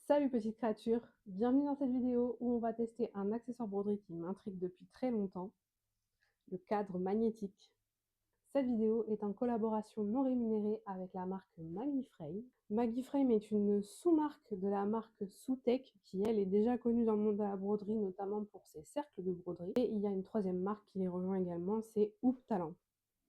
Salut petite créature, bienvenue dans cette vidéo où on va tester un accessoire broderie qui m'intrigue depuis très longtemps, le cadre magnétique. Cette vidéo est en collaboration non rémunérée avec la marque Magiframe. Magiframe est une sous-marque de la marque Soutech qui elle est déjà connue dans le monde de la broderie, notamment pour ses cercles de broderie. Et il y a une troisième marque qui les rejoint également, c'est Hoop Talent.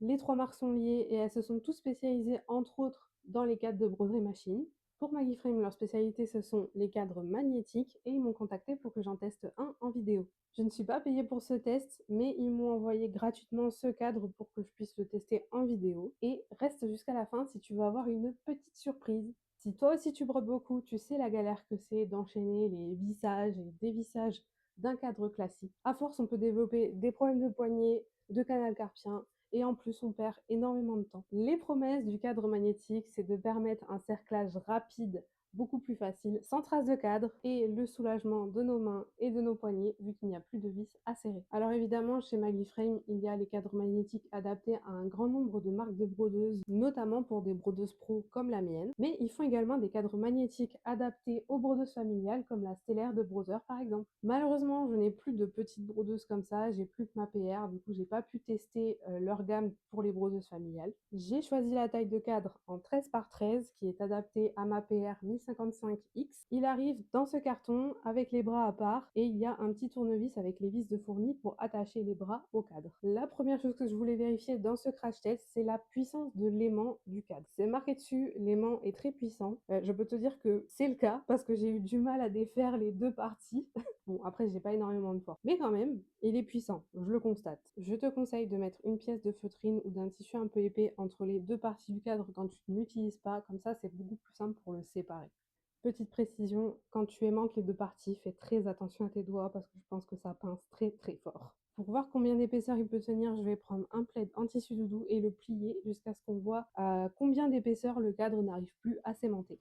Les trois marques sont liées et elles se sont toutes spécialisées entre autres dans les cadres de broderie machine. Pour Magiframe, leur spécialité, ce sont les cadres magnétiques et ils m'ont contacté pour que j'en teste un en vidéo. Je ne suis pas payée pour ce test, mais ils m'ont envoyé gratuitement ce cadre pour que je puisse le tester en vidéo. Et reste jusqu'à la fin si tu veux avoir une petite surprise. Si toi aussi tu brodes beaucoup, tu sais la galère que c'est d'enchaîner les vissages et dévissages d'un cadre classique. À force, on peut développer des problèmes de poignet, de canal carpien, et en plus on perd énormément de temps. Les promesses du cadre magnétique, c'est de permettre un cerclage rapide, beaucoup plus facile, sans trace de cadre, et le soulagement de nos mains et de nos poignets, vu qu'il n'y a plus de vis à serrer. Alors évidemment, chez Magiframe, il y a les cadres magnétiques adaptés à un grand nombre de marques de brodeuses, notamment pour des brodeuses pro comme la mienne, mais ils font également des cadres magnétiques adaptés aux brodeuses familiales, comme la Stellaire de Brother par exemple. Malheureusement, je n'ai plus de petites brodeuses comme ça, j'ai plus que ma PR, du coup j'ai pas pu tester leur gamme pour les brodeuses familiales. J'ai choisi la taille de cadre en 13 par 13 qui est adaptée à ma PR 1055X. Il arrive dans ce carton avec les bras à part et il y a un petit tournevis avec les vis de fourni pour attacher les bras au cadre. La première chose que je voulais vérifier dans ce crash test, c'est la puissance de l'aimant du cadre. C'est marqué dessus, l'aimant est très puissant. Je peux te dire que c'est le cas parce que j'ai eu du mal à défaire les deux parties. Bon, après, j'ai pas énormément de force. Mais quand même, il est puissant, je le constate. Je te conseille de mettre une pièce de feutrine ou d'un tissu un peu épais entre les deux parties du cadre quand tu ne l'utilises pas. Comme ça, c'est beaucoup plus simple pour le séparer. Petite précision, quand tu aimantes les deux parties, fais très attention à tes doigts parce que je pense que ça pince très très fort. Pour voir combien d'épaisseur il peut tenir, je vais prendre un plaid en tissu doudou et le plier jusqu'à ce qu'on voit à combien d'épaisseur le cadre n'arrive plus à s'aimanter.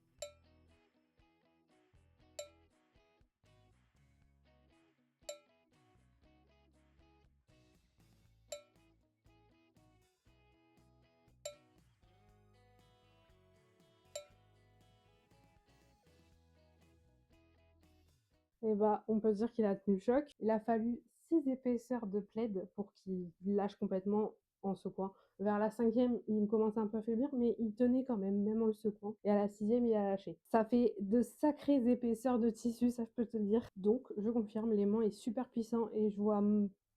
Et bah, on peut dire qu'il a tenu le choc. Il a fallu 6 épaisseurs de plaid pour qu'il lâche complètement en secouant. Vers la 5e, il commençait un peu à faiblir, mais il tenait quand même, même en le secouant. Et à la 6e, il a lâché. Ça fait de sacrées épaisseurs de tissu, ça je peux te le dire. Donc, je confirme, l'aimant est super puissant et je vois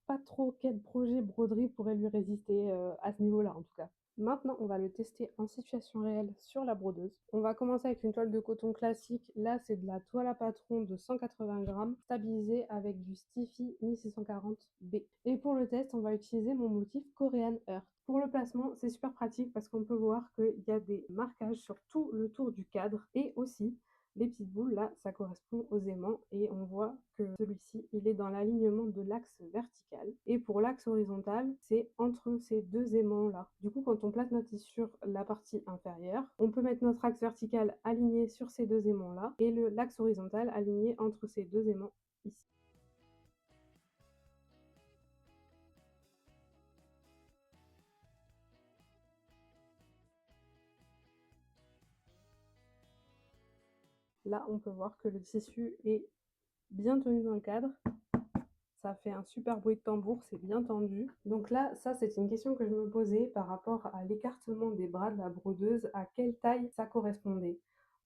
pas trop quel projet broderie pourrait lui résister à ce niveau-là, en tout cas. Maintenant, on va le tester en situation réelle sur la brodeuse. On va commencer avec une toile de coton classique. Là, c'est de la toile à patron de 180 grammes, stabilisée avec du Stiffy 1640B. Et pour le test, on va utiliser mon motif Korean Earth. Pour le placement, c'est super pratique parce qu'on peut voir qu'il y a des marquages sur tout le tour du cadre et aussi les petites boules, là, ça correspond aux aimants et on voit que celui-ci, il est dans l'alignement de l'axe vertical. Et pour l'axe horizontal, c'est entre ces deux aimants-là. Du coup, quand on place notre tissu sur la partie inférieure, on peut mettre notre axe vertical aligné sur ces deux aimants-là et l'axe horizontal aligné entre ces deux aimants ici. Là, on peut voir que le tissu est bien tenu dans le cadre. Ça fait un super bruit de tambour, c'est bien tendu. Donc là, ça c'est une question que je me posais par rapport à l'écartement des bras de la brodeuse, à quelle taille ça correspondait.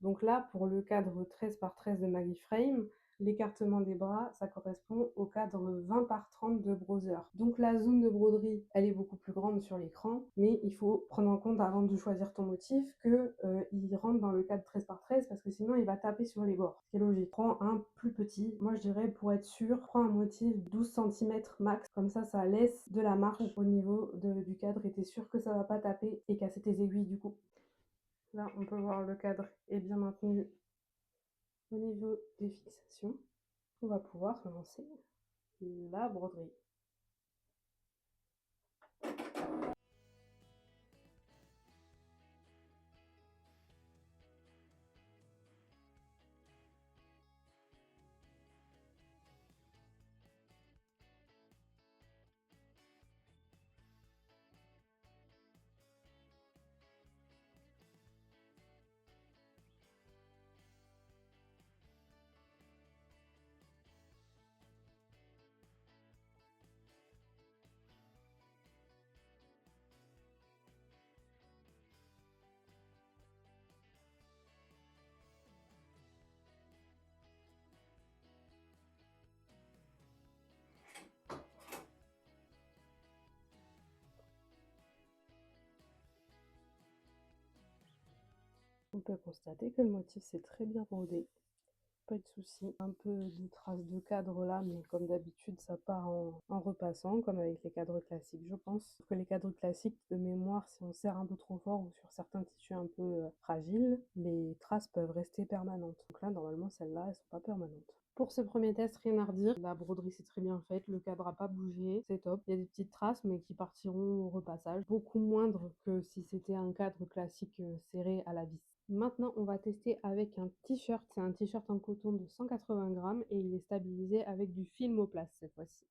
Donc là, pour le cadre 13 par 13 de Magiframe, l'écartement des bras, ça correspond au cadre 20 par 30 de Brother. Donc la zone de broderie, elle est beaucoup plus grande sur l'écran, mais il faut prendre en compte avant de choisir ton motif que il rentre dans le cadre 13 par 13 parce que sinon il va taper sur les bords. C'est logique. Prends un plus petit. Moi je dirais pour être sûr, prends un motif 12 cm max. Comme ça laisse de la marge au niveau du cadre et t'es sûr que ça va pas taper et casser tes aiguilles du coup. Là, on peut voir le cadre est bien maintenu au niveau des fixations. On va pouvoir lancer la broderie. On peut constater que le motif s'est très bien brodé. Pas de souci. Un peu de traces de cadre là, mais comme d'habitude, ça part en repassant, comme avec les cadres classiques, je pense. Sauf que les cadres classiques, de mémoire, si on serre un peu trop fort ou sur certains tissus un peu fragiles, les traces peuvent rester permanentes. Donc là, normalement, celles-là, elles sont pas permanentes. Pour ce premier test, rien à redire. La broderie s'est très bien faite, le cadre n'a pas bougé, c'est top. Il y a des petites traces, mais qui partiront au repassage. Beaucoup moindres que si c'était un cadre classique serré à la vis. Maintenant, on va tester avec un t-shirt. C'est un t-shirt en coton de 180 grammes et il est stabilisé avec du Filmoplast cette fois-ci.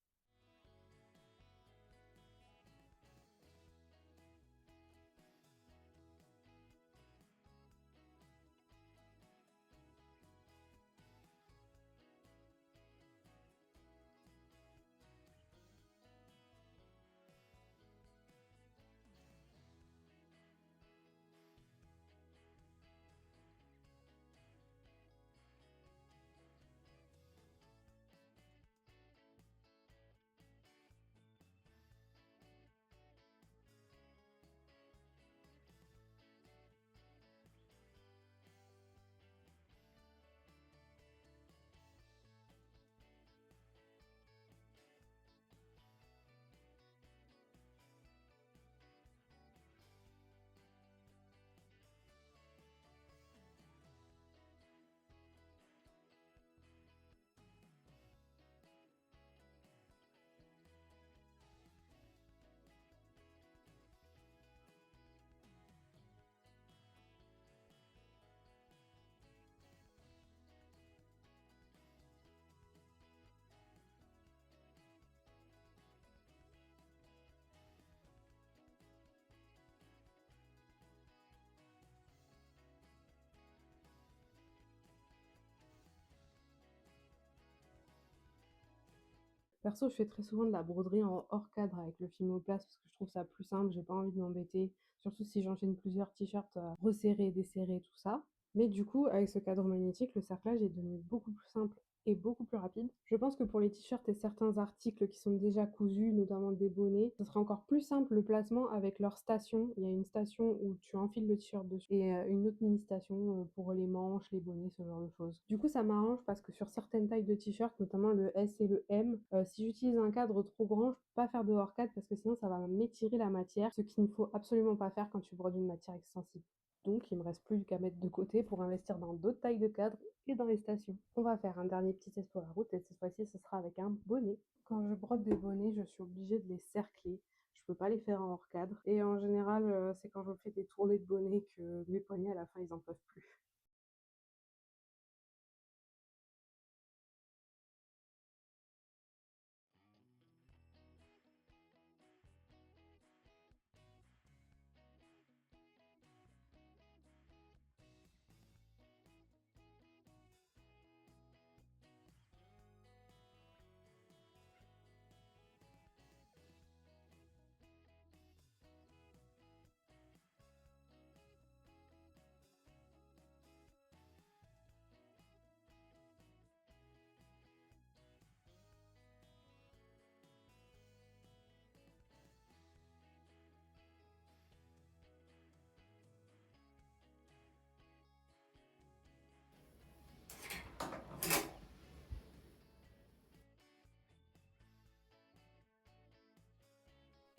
Perso, je fais très souvent de la broderie en hors cadre avec le Filmoplast parce que je trouve ça plus simple, j'ai pas envie de m'embêter, surtout si j'enchaîne plusieurs t-shirts à resserrer, desserrer, tout ça. Mais du coup, avec ce cadre magnétique, le cerclage est devenu beaucoup plus simple et beaucoup plus rapide. Je pense que pour les t-shirts et certains articles qui sont déjà cousus, notamment des bonnets, ce sera encore plus simple le placement avec leur station. Il y a une station où tu enfiles le t-shirt dessus et une autre mini station pour les manches, les bonnets, ce genre de choses. Du coup, ça m'arrange parce que sur certaines tailles de t-shirts, notamment le S et le M, si j'utilise un cadre trop grand, je peux pas faire de hors cadre parce que sinon ça va m'étirer la matière, ce qu'il ne faut absolument pas faire quand tu brodes une matière extensible. Donc, il me reste plus qu'à mettre de côté pour investir dans d'autres tailles de cadres et dans les stations. On va faire un dernier petit test pour la route et cette fois-ci, ce sera avec un bonnet. Quand je brode des bonnets, je suis obligée de les cercler. Je peux pas les faire en hors cadre. Et en général, c'est quand je fais des tournées de bonnets que mes poignets, à la fin, ils en peuvent plus.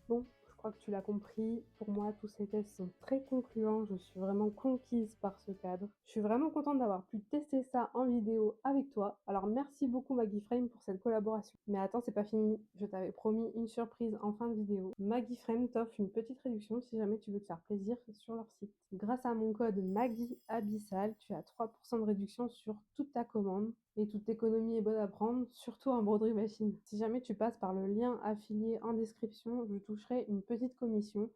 Bon, je crois que tu l'as compris. Pour moi, tous ces tests sont très concluants. Je suis vraiment conquise par ce cadre. Je suis vraiment contente d'avoir pu tester ça en vidéo avec toi. Alors merci beaucoup Maggie Frame pour cette collaboration. Mais attends, c'est pas fini. Je t'avais promis une surprise en fin de vidéo. Maggie Frame t'offre une petite réduction si jamais tu veux te faire plaisir sur leur site. Grâce à mon code Maggie Abyssal, tu as 3% de réduction sur toute ta commande. Et toute économie est bonne à prendre, surtout en broderie machine. Si jamais tu passes par le lien affilié en description, je toucherai une petite commission,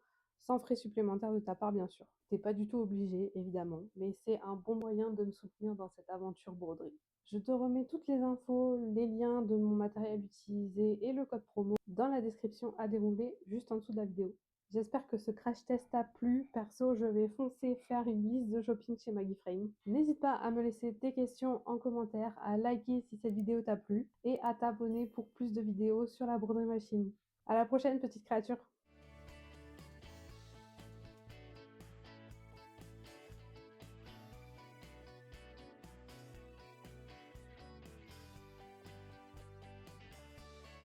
sans frais supplémentaires de ta part bien sûr. T'es pas du tout obligé, évidemment, mais c'est un bon moyen de me soutenir dans cette aventure broderie. Je te remets toutes les infos, les liens de mon matériel utilisé et le code promo dans la description à dérouler juste en dessous de la vidéo. J'espère que ce crash test t'a plu. Perso, je vais foncer faire une liste de shopping chez Maggie Frame. N'hésite pas à me laisser tes questions en commentaire, à liker si cette vidéo t'a plu et à t'abonner pour plus de vidéos sur la broderie machine. À la prochaine, petite créature!